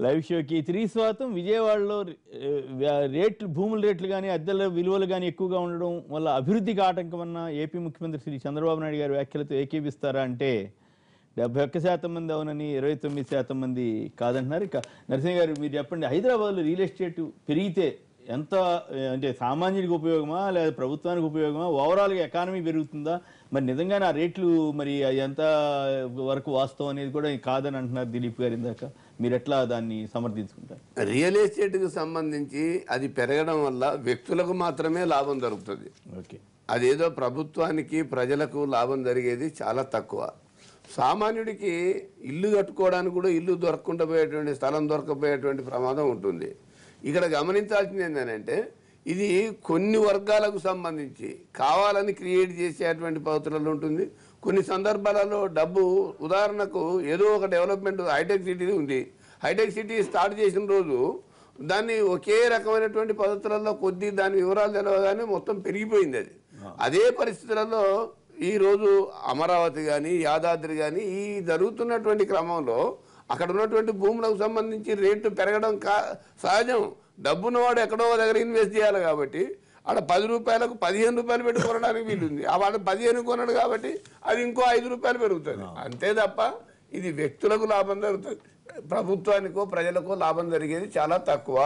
Live షోకి తిరిగి స్వాగతం. విజయవాడలో రేట్లు, భూముల రేట్లు కానీ అద్దెల విలువలు కానీ ఎక్కువగా ఉండడం వల్ల అభివృద్ధికి ఆటంకమన్న ఏపీ ముఖ్యమంత్రి శ్రీ చంద్రబాబు నాయుడు గారి వ్యాఖ్యలతో ఏకీపిస్తారా అంటే 71% మంది అవునని, 29% మంది కాదంటున్నారు. ఇక నరసింహ గారు మీరు చెప్పండి, హైదరాబాద్లో రియల్ ఎస్టేట్ పెరిగితే ఎంత అంటే సామాన్యుడికి ఉపయోగమా లేదా ప్రభుత్వానికి ఉపయోగమా, ఓవరాల్గా ఎకానమీ పెరుగుతుందా, మరి నిజంగానే ఆ రేట్లు మరి ఎంత వరకు వాస్తవం అనేది కూడా కాదని అంటున్నారు దిలీప్ గారు ఇందాక. మీరు ఎట్లా దాన్ని సమర్థించుకుంటారు? రియల్ ఎస్టేట్కి సంబంధించి అది పెరగడం వల్ల వ్యక్తులకు మాత్రమే లాభం జరుగుతుంది. ఓకే, అదేదో ప్రభుత్వానికి ప్రజలకు లాభం జరిగేది చాలా తక్కువ. సామాన్యుడికి ఇల్లు కట్టుకోవడానికి కూడా ఇల్లు దొరకకుండా పోయేటువంటి, స్థలం దొరకపోయేటువంటి ప్రమాదం ఉంటుంది. ఇక్కడ గమనించాల్సింది ఏంటంటే ఇది కొన్ని వర్గాలకు సంబంధించి కావాలని క్రియేట్ చేసేటువంటి పద్ధతులలో ఉంటుంది. కొన్ని సందర్భాలలో డబ్బు, ఉదాహరణకు ఏదో ఒక డెవలప్మెంట్ హైటెక్ సిటీ ఉంది, హైటెక్ సిటీ స్టార్ట్ చేసిన రోజు దాన్ని ఒకే రకమైనటువంటి పద్ధతులలో కొద్ది దాని వివరాలు తెలవగానే మొత్తం పెరిగిపోయింది. అది అదే పరిస్థితులలో ఈరోజు అమరావతి కానీ యాదాద్రి కానీ ఈ జరుగుతున్నటువంటి క్రమంలో అక్కడ ఉన్నటువంటి భూములకు సంబంధించి రేటు పెరగడం సహజం. డబ్బున్నవాడు ఎక్కడో దగ్గర ఇన్వెస్ట్ చేయాలి కాబట్టి ఆడ 10 రూపాయలకు 15 రూపాయలు పెట్టి కొనడానికి వీలుంది. ఆ వాడు 15 కొనడు కాబట్టి అది ఇంకో 5 రూపాయలు పెరుగుతుంది. అంతే తప్ప ఇది వ్యక్తులకు లాభం జరుగుతుంది, ప్రభుత్వానికో ప్రజలకో లాభం జరిగేది చాలా తక్కువ.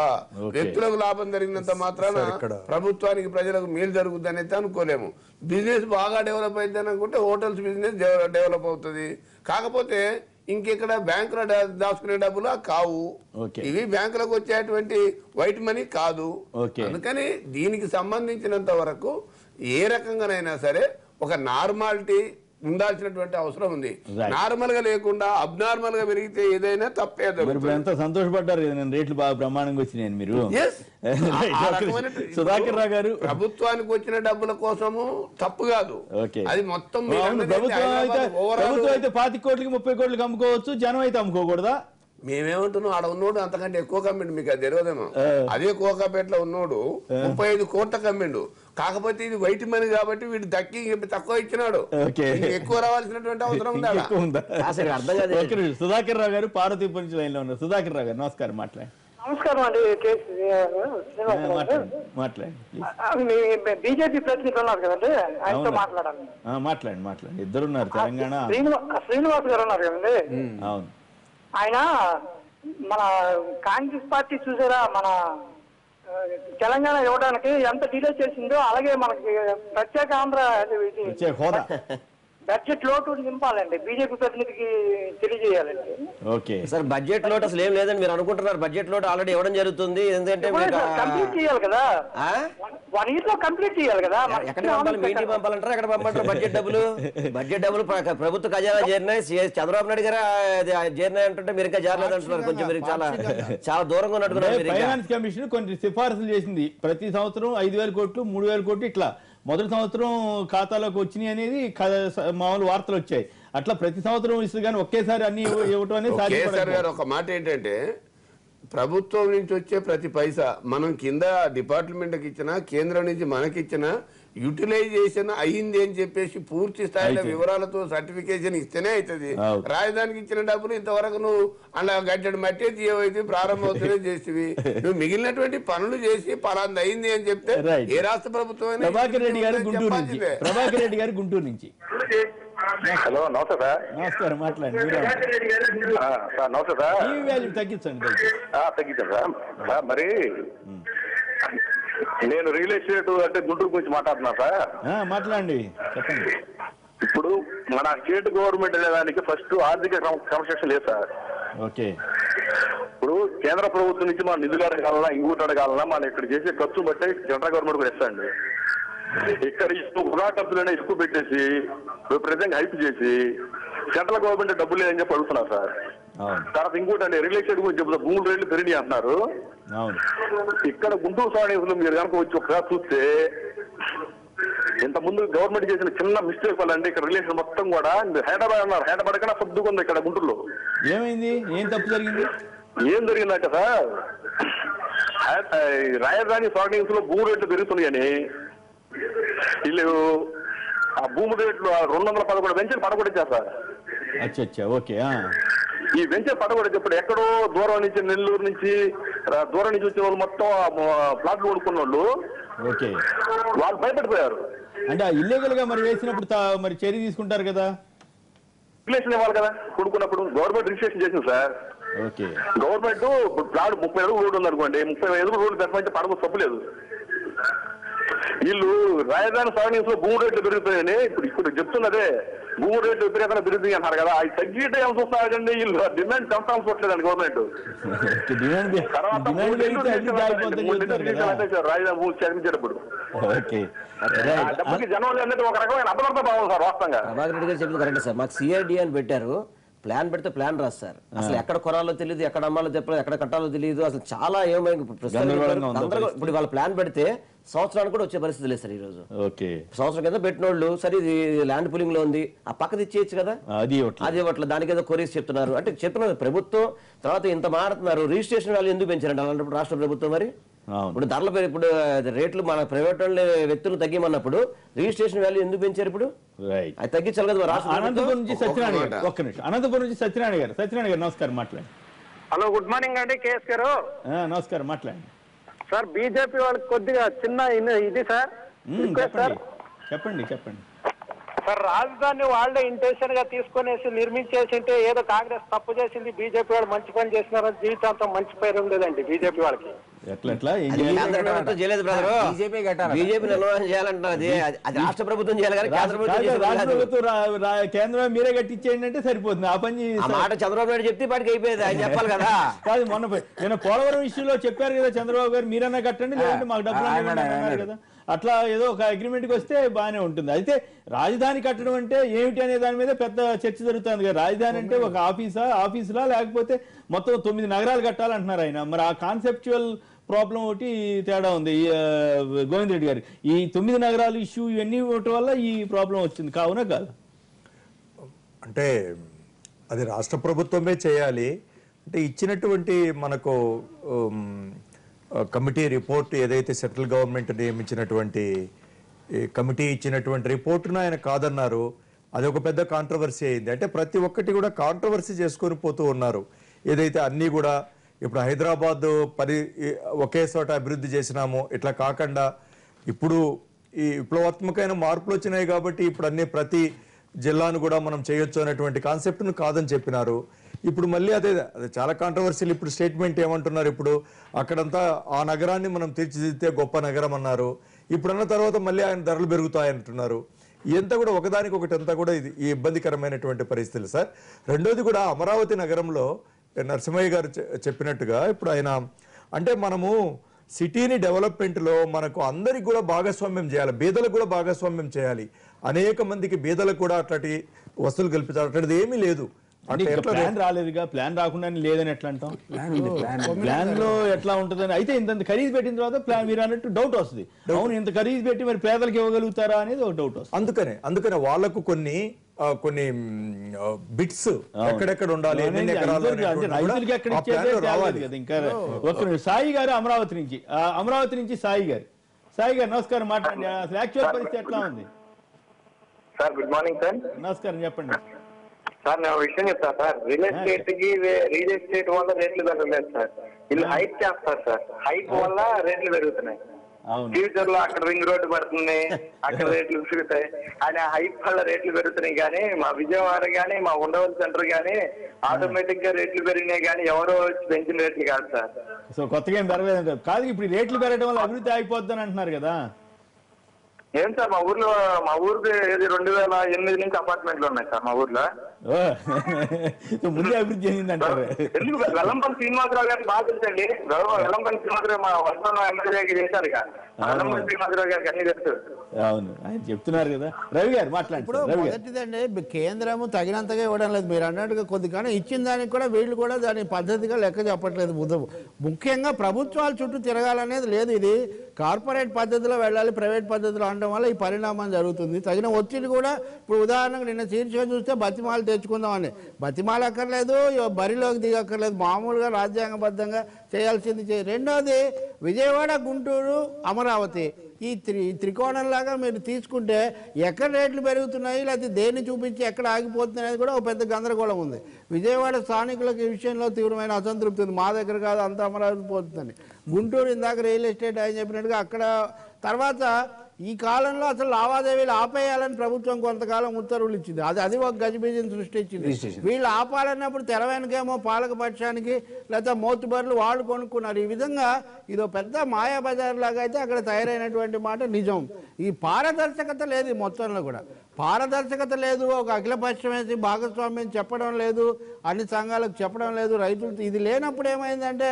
వ్యక్తులకు లాభం జరిగినంత మాత్రాన ప్రభుత్వానికి ప్రజలకు మేలు జరుగుతుంది అనేది అనుకోలేము. బిజినెస్ బాగా డెవలప్ అయింది అనుకుంటే హోటల్స్ బిజినెస్ డెవలప్ అవుతుంది. కాకపోతే ఇంకెక్కడ బ్యాంకులో దాచుకునే డబ్బులు కావు, ఇవి బ్యాంకులకు వచ్చేటువంటి వైట్ మనీ కాదు. అందుకని దీనికి సంబంధించినంత వరకు ఏ రకంగానైనా సరే ఒక నార్మాలిటీ ఉండాల్సినటువంటి అవసరం ఉంది. నార్మల్ గా లేకుండా అబ్నార్మల్ గా పెరిగితే ఏదైనా తప్పే. ఎంత సంతోషపడ్డారు రేట్లు బాగా బ్రహ్మాండంగా వచ్చినాయని మీరు. సుధాకర్ రావు గారు, ప్రభుత్వానికి వచ్చిన డబ్బుల కోసము తప్పు కాదు, అది మొత్తం ప్రభుత్వం అయితే 25 కోట్లకి 30 కోట్లకి అమ్ముకోవచ్చు, జనం అయితే అమ్ముకోకూడదా? మేమేమంటున్నాం, ఆడ ఉన్నోడు అంతకంటే ఎక్కువ కమ్మిండు, మీకు అది తెలియదేమో. అదే కోకాపేటలో ఉన్నోడు 35 కోట్ల కమ్మిండు. కాకపోతే ఇది వైట్ మనీ కాబట్టి వీడు దక్కి తక్కువ ఇచ్చినాడు, ఎక్కువ రావాల్సినటువంటి అవసరం ఉందా? సుధాకర్ రావు గారు పార్వతీపురం లైన్ లో ఉన్నారు. సుధాకర్ రావు గారు నమస్కారం, మాట్లాడండి. నమస్కారం అండి. మాట్లాడండి. బీజేపీ ప్రతినిధి ఉన్నారు కదండి, ఆయనతో మాట్లాడాలి. మాట్లాడండి. ఇద్దరున్నారు, తెలంగాణ శ్రీనివాస్ గారు ఉన్నారు కదండి. అవును, ఆయన మన కాంగ్రెస్ పార్టీ చూసారా, మన తెలంగాణ ఇవ్వడానికి ఎంత డిలే చేసిందో, అలాగే మనకి ప్రత్యేక ఆంధ్ర హోదా బడ్జెట్ లోటు నింపాలండి, బీజేపీ ప్రతినిధికి తెలియజేయాలండి. ఓకే సార్, బడ్జెట్ లోటు అసలు ఏం లేదని మీరు అనుకుంటున్నారు. బడ్జెట్ లోటు ఆల్రెడీ ఇవ్వడం జరుగుతుంది. ఎందుకంటే కంప్లీట్ చేయాలి కదా, 1 year లో కంప్లీట్ చేయాలి కదా. ఎక్కడ పంపాలి, మీ ఇంటికి పంపాలంటారా, ఎక్కడ పంపంటారు? బడ్జెట్ డబ్బులు ప్రభుత్వ ఖజానా చేరినాయి, చంద్రబాబు నాయుడు గారు చేరినాయి అంటుంటే మీరు ఇంకా చేరలేదు అంటున్నారు. కొంచెం మీరు చాలా దూరంగా ఉన్నట్టున్నారు. ఫైనాన్స్ కమిషన్ కొన్ని సిఫార్సులు చేసింది, ప్రతి సంవత్సరం 5,000 కోట్లు 3,000 కోట్లు ఇట్లా మొదటి సంవత్సరం ఖాతాలోకి వచ్చినాయి అనేది మామూలు వార్తలు వచ్చాయి. అట్లా ప్రతి సంవత్సరం ఇస్తుంది కానీ ఒకేసారి అన్ని ఇవ్వటం అనేది. ఒక మాట ఏంటంటే, ప్రభుత్వం నుంచి వచ్చే ప్రతి పైసా మనం కింద డిపార్ట్మెంట్కి ఇచ్చినా, కేంద్రం నుంచి మనకిచ్చినా యూటిలైజేషన్ అయ్యింది అని చెప్పేసి పూర్తి స్థాయిలో వివరాలతో సర్టిఫికేషన్ ఇస్తేనే అవుతుంది. రాజధానికి ఇచ్చిన డబ్బులు ఇంతవరకు నువ్వు అలా గడ్డడు మట్టే తీయవైతే ప్రారంభమవుతూనే చేసేవి, నువ్వు మిగిలినటువంటి పనులు చేసి పలాంది అయింది అని చెప్తే ఏ రాష్ట్ర ప్రభుత్వం. ప్రభాకర్ రెడ్డి గారు గుంటూరు నుంచి. హలో, నమస్తే సార్. నమస్కారం, మాట్లాడండి. సార్ నమస్తే సార్. తగ్గించండి సార్. మరి నేను రియల్ ఎస్టేట్ అంటే గుంటూరు గురించి మాట్లాడుతున్నా సార్. మాట్లాడండి, చెప్పండి. ఇప్పుడు మన స్టేట్ గవర్నమెంట్ అనేదానికి ఫస్ట్ ఆర్థిక క్రమశిక్షణ లేదు సార్. ఓకే, ఇప్పుడు కేంద్ర ప్రభుత్వం నుంచి మన నిధులు అడగాలన్నా, ఇంకోటి అడగాలన్నా మనం ఇక్కడ చేసే ఖర్చు బట్టి సెంట్రల్ గవర్నమెంట్ కూడా ఇస్తాండి. ఇక్కడ ఉగా డబ్బులనే ఎక్కువ పెట్టేసి విపరీతంగా హైప్ చేసి సెంట్రల్ గవర్నమెంట్ డబ్బులు లేదని చెప్పి అడుగుతున్నారు సార్. తర్వాత ఇంకోటి అండి, రియల్ ఎస్టేట్ గురించి చెప్తారు, భూములు రేట్లు పెరిగి అంటున్నారు. ఇక్కడ గుంటూరు సాగులు మీరు కనుక వచ్చి ఒకసారి చూస్తే ఇంత ముందు గవర్నమెంట్ చేసిన చిన్న మిస్టేక్ వల్ల అండి ఇక్కడ రిలేషన్ మొత్తం కూడా హైదరాబాద్ అన్నారు, హైదరాబాద్ కన్నా సర్దుగా ఉంది ఇక్కడ గుంటూరులో. ఏమైంది, ఏం తప్పు జరిగింది? ఏం జరిగిందంటే సార్, రాజధాని సాగనింగ్స్ లో భూమి రేట్లు పెరుగుతున్నాయని వీళ్ళు ఆ భూమి రేట్లు 211 పెంచి పడగొట్టించారు సార్. ఓకే, ఈ వెంచర్ పడగొట్టేటప్పుడు ఎక్కడో దూరం నుంచి నెల్లూరు నుంచి దూరం నుంచి వచ్చే వాళ్ళు మొత్తం ప్లాట్లు కొనుక్కున్న వాళ్ళు ఓకే వాళ్ళు భయపడిపోయారు. అంటే ఇల్లీగల్ గా మరి వేసినప్పుడు మరి చర్య తీసుకుంటారు కదా, రిజిస్ట్రేషన్ ఇవ్వాలి కదా కొనుక్కున్నప్పుడు. గవర్నమెంట్ రిజిస్ట్రేషన్ చేసింది సార్. ఓకే గవర్నమెంట్ ప్లాట్ 30 అడుగులు రోడ్డు ఉంది అనుకోండి, 30 అడుగులు రోడ్డు పెట్టమంటే పడవ తప్పులేదు. వీళ్ళు రాజధాని సరౌండింగ్స్ లో భూమి రేట్లు పెరుగుతాయని ఇప్పుడు చెప్తున్నదే, భూమి రేట్లు విపరీతంగా పెరుగుతాయి అంటారు కదా, అవి తగ్గితే ఏం చూస్తారండి వీళ్ళు డిమాండ్ పెంచాల్సి వస్తలేదండి గవర్నమెంట్. రాజధాని భూమి చదివించేటప్పుడు డబ్బుకి జనం ఏంటంటే ఒక రకమైన అభద్రత భావం సార్. వాస్తవంగా ప్రభాకర్ రెడ్డి గారు చెప్పింది కరెక్ట్ సార్. మాకు సిఐడి అని పెట్టారు, ప్లాన్ పెడితే ప్లాన్ రాదు సార్. అసలు ఎక్కడ కొనాలో తెలియదు, ఎక్కడ అమ్మాలో చెప్పలేదు, ఎక్కడ కట్టాలో తెలియదు, అసలు చాలా ఏమైంది. ఇప్పుడు వాళ్ళ ప్లాన్ పెడితే సంవత్సరానికి కూడా వచ్చే పరిస్థితి లేదు సార్ ఈ రోజు. సంవత్సరం కింద పెట్టినోళ్ళు సరే ఇది ల్యాండ్ పులింగ్ లో ఉంది, ఆ పక్కది ఇచ్చేయచ్చు కదా, అది ఇవ్వట్లేదు. దానికి ఏదో కొరీస్ చెప్తున్నారు. అంటే చెప్తున్నారు ప్రభుత్వం తర్వాత ఇంత మారుతున్నారు. రిజిస్ట్రేషన్ వాల్యూ ఎందుకు పెంచారంటే అలాంటప్పుడు రాష్ట్ర ప్రభుత్వం మరి ఇప్పుడు ధరల పేరు ఇప్పుడు రేట్లు మన ప్రైవేట్ వాళ్ళ వ్యక్తులు తగ్గిమన్నప్పుడు రిజిస్ట్రేషన్ వాల్యూ ఎందుకు పెంచారు? ఇప్పుడు అది తగ్గించాలి కదా. అనంతపురం నుంచి సత్యనారాయణ గారు, ఒక్క నిమిషం. అనంతపురం నుంచి సత్యనారాయణ గారు. సత్యనారాయణ గారు నమస్కారం, మాట్లాడండి. హలో, గుడ్ మార్నింగ్ అండి కేఎస్ గారు. నమస్కారం, మాట్లాడండి సార్. బీజేపీ వాళ్ళకి కొద్దిగా చిన్న ఇది సార్, చెప్పండి చెప్పండి సార్. రాజధాని వాళ్ళే ఇంటెన్షన్ గా తీసుకునేసి నిర్మించేసి ఉంటే ఏదో కాంగ్రెస్ తప్పు చేసింది, బీజేపీ వాళ్ళు మంచి పని చేసినారని జీవితాంతం మంచి పేరు ఉండేదండి బీజేపీ వాళ్ళకి. చేయలేదు బ్రదర్, బీజేపీ నిర్వహణ చేయాలంటున్నది అది రాష్ట్ర ప్రభుత్వం చేయాలి కానీ కేంద్రం మీరే కట్టించేయండి అంటే సరిపోతుంది. ఆ పని మాట చంద్రబాబు నాయుడు చెప్తే పాటికి అయిపోయేది, ఆయన చెప్పాలి కదా. కాదు, మొన్న పోలవరం ఇష్యూలో చెప్పారు కదా చంద్రబాబు గారు, మీరన్నా కట్టండి లేదంటే మాకు డబ్బులు అన్నారు కదా. అట్లా ఏదో ఒక అగ్రిమెంట్కి వస్తే బాగానే ఉంటుంది. అయితే రాజధాని కట్టడం అంటే ఏమిటి అనే దాని మీద పెద్ద చర్చ జరుగుతుంది కదా. రాజధాని అంటే ఒక ఆఫీసులా లేకపోతే మొత్తం 9 నగరాలు కట్టాలంటున్నారు ఆయన. మరి ఆ కాన్సెప్చువల్ ప్రాబ్లం ఒకటి తేడా ఉంది గోవింద్ రెడ్డి గారు. ఈ 9 నగరాలు ఇష్యూ ఇవన్నీ ఒకటి వల్ల ఈ ప్రాబ్లం వచ్చింది కావున కాదు అంటే అది రాష్ట్ర ప్రభుత్వమే చేయాలి. అంటే ఇచ్చినటువంటి మనకు కమిటీ రిపోర్ట్ ఏదైతే సెంట్రల్ గవర్నమెంట్ నియమించినటువంటి కమిటీ ఇచ్చినటువంటి రిపోర్టును ఆయన కాదన్నారు. అది ఒక పెద్ద కాంట్రవర్సీ అయింది. అంటే ప్రతి ఒక్కటి కూడా కాంట్రవర్సీ చేసుకొని పోతూ ఉన్నారు. ఏదైతే అన్నీ కూడా ఇప్పుడు హైదరాబాద్ ఒకే చోట అభివృద్ధి చేసినాము ఇట్లా కాకుండా ఇప్పుడు ఈ విప్లవాత్మకమైన మార్పులు వచ్చినాయి కాబట్టి ఇప్పుడు అన్ని ప్రతి జిల్లాను కూడా మనం చేయొచ్చు అనేటువంటి కాన్సెప్ట్ను కాదని చెప్పినారు. ఇప్పుడు మళ్ళీ అదే చాలా కాంట్రవర్సీలు. ఇప్పుడు స్టేట్మెంట్ ఏమంటున్నారు, ఇప్పుడు అక్కడంతా ఆ నగరాన్ని మనం తీర్చిదిద్దితే గొప్ప నగరం అన్నారు. ఇప్పుడు అన్న తర్వాత మళ్ళీ ఆయన ధరలు పెరుగుతాయంటున్నారు. ఇదంతా కూడా ఒకదానికి ఒకటి అంతా కూడా ఇది ఈ ఇబ్బందికరమైనటువంటి పరిస్థితులు సార్. రెండోది కూడా అమరావతి నగరంలో నరసింహయ్య గారు చెప్పినట్టుగా ఇప్పుడు ఆయన అంటే మనము సిటీని డెవలప్మెంట్లో మనకు అందరికి కూడా భాగస్వామ్యం చేయాలి, బీదలకు కూడా భాగస్వామ్యం చేయాలి. అనేక మందికి బీదలకు కూడా అట్లాంటి వసతులు కల్పించాలి. అట్లాంటిది ఏమీ లేదు. ప్లాన్ రాలేదుగా, ప్లాన్ రాకుండా లేదని ఎట్లా అంటాం? ప్లాన్ లో ఎట్లా ఉంటుందని అయితే ఇంత ఖరీదు పెట్టిన తర్వాత ప్లాన్ మీరు అన్నట్టు డౌట్ వస్తుంది. అవును, ఇంత ఖరీదు పెట్టి మరి పేదలకు ఇవ్వగలుగుతారా అనేది ఒక డౌట్ వస్తుంది. అందుకనే వాళ్ళకు కొన్ని బిట్స్ ఎక్కడెక్కడ ఉండాలి, రైతులకి ఎక్కడ ఇచ్చేదే రావాలి కదా. ఇంకా ఒక్క సాయి గారు అమరావతి నుంచి సాయి గారు నమస్కారం, మాట్లాడండి. అసలు యాక్చువల్ పరిస్థితి ఎట్లా ఉంది సార్? Good morning sir. నమస్కారం, చెప్పండి సార్. నేను విషయం చెప్తా సార్. రియల్ ఎస్టేట్ వల్ల రేట్లు పెరగలేదు సార్. వీళ్ళు హైప్ చేస్తారు సార్. హైప్ వల్ల రేట్లు పెరుగుతున్నాయి. ఫ్యూచర్ లో అక్కడ రింగ్ రోడ్డు పడుతుంది, అక్కడ రేట్లు పెరుగుతాయి అని హైప్ వల్ల రేట్లు పెరుగుతున్నాయి. కానీ మా విజయవాడ గానీ మా ఉండవల్లి సెంటర్ గానీ ఆటోమేటిక్ గా రేట్లు పెరిగినాయి కానీ ఎవరో పెంచిన రేట్లు కాదు సార్. సో కొత్తగా ఏం పెరగలేదు కాదు. ఇప్పుడు రేట్లు పెరగడం వల్ల అభివృద్ధి అయిపోద్దని అంటున్నారు కదా. ఏం సార్ మా ఊరికి 2008 నుంచి అపార్ట్మెంట్లు ఉన్నాయి సార్ మా ఊర్లో. ముందే అభివృద్ధి చెందిందంటారు. ఎందుకు వెల్లంపల్లి శ్రీనివాసరావు గారికి బాగా తెలుసండి. వెల్లంపల్లి శ్రీనివాసరావు మా వర్షం ఎమ్మెల్యేకి చేశారు. వెల్లంపల్లి శ్రీనివాసరావు గారికి అన్ని తెలుసు. అవును, ఆయన చెప్తున్నారు కదా. రవి గారు మాట్లాడండి. ఇప్పుడు మొదటిదండి, కేంద్రము తగినంతగా ఇవ్వడం లేదు. మీరు అన్నట్టుగా కొద్దిగానే ఇచ్చిన దానికి కూడా వీళ్ళు కూడా దాని పద్ధతిగా లెక్క చెప్పట్లేదు. ముఖ్యంగా ప్రభుత్వాల చుట్టూ తిరగాలనేది లేదు. ఇది కార్పొరేట్ పద్ధతిలో వెళ్ళాలి, ప్రైవేట్ పద్ధతిలో ఉండటం వల్ల ఈ పరిణామం జరుగుతుంది. తగిన ఒత్తిడి కూడా ఇప్పుడు ఉదాహరణకు నిన్న శీర్షిక చూస్తే బతిమాలు తెచ్చుకుందామని, బతిమాలు అక్కర్లేదు, బరిలోకి దిగక్కర్లేదు, మామూలుగా రాజ్యాంగబద్ధంగా చేయాల్సింది రెండోది విజయవాడ, గుంటూరు, అమరావతి ఈ త్రికోణంలాగా మీరు తీసుకుంటే ఎక్కడ రేట్లు పెరుగుతున్నాయి లేకపోతే దేన్ని చూపించి ఎక్కడ ఆగిపోతుంది అనేది కూడా ఒక పెద్ద గందరగోళం ఉంది. విజయవాడ స్థానికులకు ఈ విషయంలో తీవ్రమైన అసంతృప్తి ఉంది, మా దగ్గర కాదు అంత అమరావతి పోతుందని. గుంటూరు ఇందాక రియల్ ఎస్టేట్ ఆయన చెప్పినట్టుగా అక్కడ తర్వాత ఈ కాలంలో అసలు లావాదేవీలు ఆపేయాలని ప్రభుత్వం కొంతకాలం ఉత్తర్వులు ఇచ్చింది, అది ఒక గజిబిజిని సృష్టించింది. వీళ్ళు ఆపాలన్నప్పుడు తెర వెనుకేమో పాలక పక్షానికి లేదా మోతుబర్లు వాళ్ళు కొనుక్కున్నారు. ఈ విధంగా ఇదో పెద్ద మాయాబజార్ లాగా అయితే అక్కడ తయారైనటువంటి మాట నిజం. ఈ పారదర్శకత లేదు, ఈ మొత్తంలో కూడా పారదర్శకత లేదు. ఒక అఖిలపక్షం వేసి భాగస్వామ్యం చెప్పడం లేదు, అన్ని సంఘాలకు చెప్పడం లేదు, రైతులు ఇది లేనప్పుడు ఏమైందంటే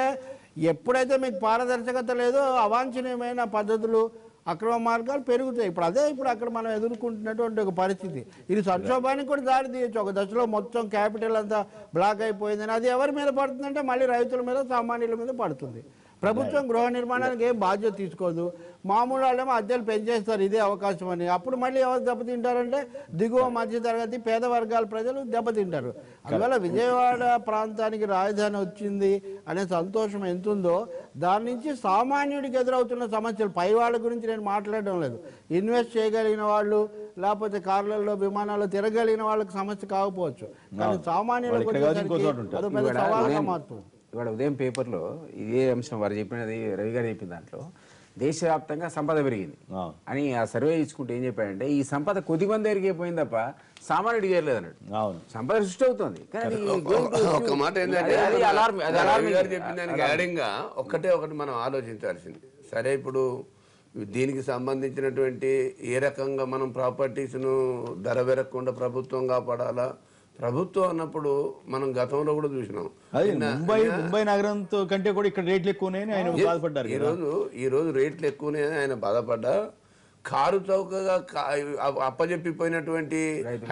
ఎప్పుడైతే మీకు పారదర్శకత లేదో అవాంఛనీయమైన పద్ధతులు, అక్రమ మార్గాలు పెరుగుతాయి. ఇప్పుడు అక్కడ మనం ఎదుర్కొంటున్నటువంటి ఒక పరిస్థితి. ఇది సంక్షోభానికి కూడా దారి తీయచ్చు. ఒక దశలో మొత్తం క్యాపిటల్ అంతా బ్లాక్ అయిపోయిందని అది ఎవరి మీద పడుతుందంటే మళ్ళీ రైతుల మీద, సామాన్యుల మీద పడుతుంది. ప్రభుత్వం గృహ నిర్మాణానికి ఏం బాధ్యత తీసుకోదు, మామూలు వాళ్ళేమో అద్దెలు పెంచేస్తారు ఇదే అవకాశం అని. అప్పుడు మళ్ళీ ఎవరు దెబ్బతింటారంటే దిగువ మధ్య తరగతి పేద వర్గాల ప్రజలు దెబ్బతింటారు. అందువల్ల విజయవాడ ప్రాంతానికి రాజధాని వచ్చింది అనే సంతోషం ఎంతుందో దాని నుంచి సామాన్యుడికి ఎదురవుతున్న సమస్యలు, పై వాళ్ళ గురించి నేను మాట్లాడడం లేదు, ఇన్వెస్ట్ చేయగలిగిన వాళ్ళు లేకపోతే కార్లలో విమానాల్లో తిరగలిగిన వాళ్ళకి సమస్య కాకపోవచ్చు, కానీ సామాన్యులకు అది పెద్ద సవాలుగా మారుతుంది. ఇవాళ ఉదయం పేపర్లో ఇదే అంశం వారు చెప్పినది, రవి గారు చెప్పిన దాంట్లో దేశవ్యాప్తంగా సంపద పెరిగింది అని ఆ సర్వే ఇచ్చుకుంటే ఏం చెప్పాడంటే ఈ సంపద కొద్దిమంది దగ్గరికి పోయింది తప్ప సామాన్యుడికి చేరలేదు అన్నాడు. సంపద సృష్టి అవుతుంది. ఒక మాట ఏంటంటే చెప్పిన దానికి యాడింగ్గా ఒకటి మనం ఆలోచించాల్సింది. సరే, ఇప్పుడు దీనికి సంబంధించినటువంటి ఏ రకంగా మనం ప్రాపర్టీస్ను ధర పెరగకుండా ప్రభుత్వం కాపాడాలా, ప్రభుత్వం అన్నప్పుడు మనం గతంలో కూడా చూసినాం, ముంబై నగరంతో కంటే కూడా ఇక్కడ రేట్లు ఎక్కువనే ఆయన బాధపడ్డారు. ఈ రోజు రేట్లు ఎక్కువనే ఆయన బాధపడ్డా, కారు చౌకగా అప్పజెప్పిపోయినటువంటి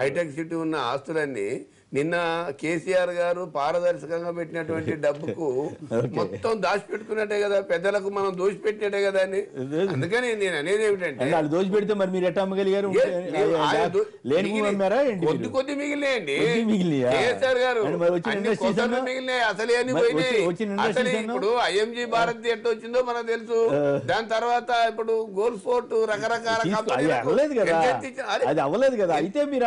హైటెక్ సిటీ ఉన్న ఆస్తులన్నీ నిన్న కేసీఆర్ గారు పారదర్శకంగా పెట్టినటువంటి డబ్బుకు మొత్తం దాచిపెట్టుకున్నట్టే కదా, పెద్దలకు మనం దోచిపెట్టినట్టే కదా అని. అందుకని నేను అనేది ఏమిటంటే దోచిపెడితే మరి మీరు ఎట్లా అమ్మగలిగారు? కొద్ది మిగిలినాయండి కేసీఆర్ గారు, మిగిలినాయి అసలే అని పోయినాయి. అసలు ఇప్పుడు ఐఎంజీ భారత్ ఎట్లా వచ్చిందో మనకు తెలుసు. దాని తర్వాత ఇప్పుడు గోల్డ్ ఫోర్ట్ రకరకాల అది అవ్వలేదు కదా. అయితే మీరు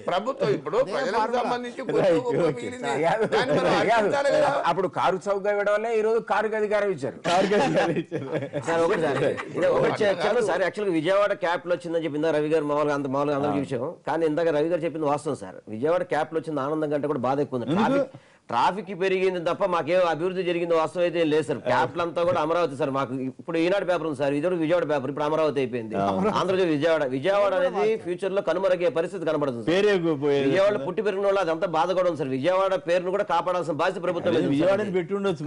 ప్రభుత్వం ఇప్పుడు ప్రజలకు సంబంధించి అప్పుడు కారు చౌకగా ఇవ్వడం వల్ల ఈ రోజు కారుకి అధికారం ఇచ్చారు. సార్ యాక్చువల్గా విజయవాడ క్యాపిటల్ వచ్చిందని చెప్పిందా రవి గారు, మామూలుగా అందరికీ విషయం. కానీ ఇందాక రవి గారు చెప్పింది వాస్తవం సార్. విజయవాడ క్యాపిటల్ వచ్చింది ఆనందం కంటే కూడా బాధ ఎక్కువ ఉంది. ట్రాఫిక్ పెరిగింది తప్ప మాకేం అభివృద్ధి జరిగింది వాస్తవం అయితే లేదు సార్. క్యాపిటల్ అంతా కూడా అమరావతి సార్. మాకు ఇప్పుడు ఈనాడు పేపర్ ఉంది సార్, ఇది విజయవాడ పేపర్, ఇప్పుడు అమరావతి అయిపోయింది. ఆంధ్రప్రదేశ్ విజయవాడ అనేది ఫ్యూచర్ లో కనుమరుగే పరిస్థితి కనబడుతుంది. విజయవాడ పుట్టి పెరిగిన వాళ్ళు అదంతా బాధ కూడా ఉంది సార్. విజయవాడ పేరును కూడా కాపాడాల్సిన బాధ్యత ప్రభుత్వం లేదు. విజయవాడని పెట్టి ఉండొచ్చు.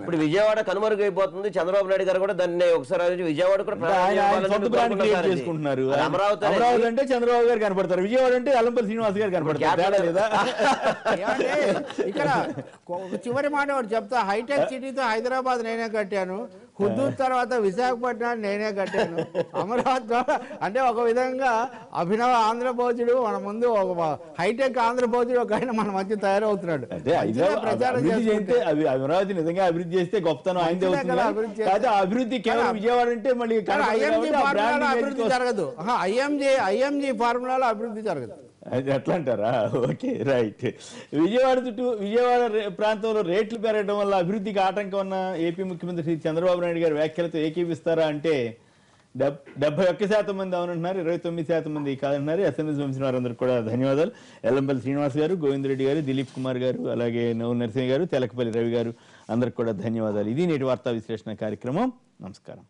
ఇప్పుడు విజయవాడ కనుమరుగైపోతుంది. చంద్రబాబు నాయుడు గారు కూడా దాన్ని ఒకసారి విజయవాడ కూడా చేసుకుంటున్నారు. అమరావతి అంటే చంద్రబాబు గారు కనపడతారు, విజయవాడ అంటే అల్లంపల్లి శ్రీనివాస్ గారు కనపడతారు. ఇక్కడ చివరి మాట ఒకటి చెప్తా, హైటెక్ సిటీతో హైదరాబాద్ నేనే కట్టాను, హుద్దూర్ తర్వాత విశాఖపట్నాన్ని నేనే కట్టాను, అమరావతి అంటే ఒక విధంగా అభినవ ఆంధ్రభోజుడు మన ముందు, ఒక హైటెక్ ఆంధ్రభోజుడు ఒక ఆయన మన మధ్య తయారవుతున్నాడు. అమరావతి నిజంగా అభివృద్ధి చేస్తే గొప్పతనం ఆయనదే అవుతుంది. అభివృద్ధి కేవలం విజయవాడ అంటే మళ్ళీ అభివృద్ధి జరగదు, ఐఎంజీ ఫార్ములాలో అభివృద్ధి జరగదు. అది ఎట్లా అంటారా? Okay, right. విజయవాడ ప్రాంతంలో రేట్లు పెరగడం వల్ల అభివృద్ధికి ఆటంకం ఉన్న ఏపీ ముఖ్యమంత్రి చంద్రబాబు నాయుడు గారి వ్యాఖ్యలతో ఏకీపిస్తారా అంటే 71% మంది అవునంటున్నారు, 29% మంది కాదంటున్నారు. ఎస్ఎంఎస్ పంపిన వారందరికీ కూడా ధన్యవాదాలు. ఎల్లంపల్లి శ్రీనివాస్ గారు, గోవిందరెడ్డి గారు, దిలీప్ కుమార్ గారు, అలాగే నవ్వు నరసింహ గారు, తెలకపల్లి రవి గారు, అందరికి కూడా ధన్యవాదాలు. ఇది నేటి వార్తా విశ్లేషణ కార్యక్రమం. నమస్కారం.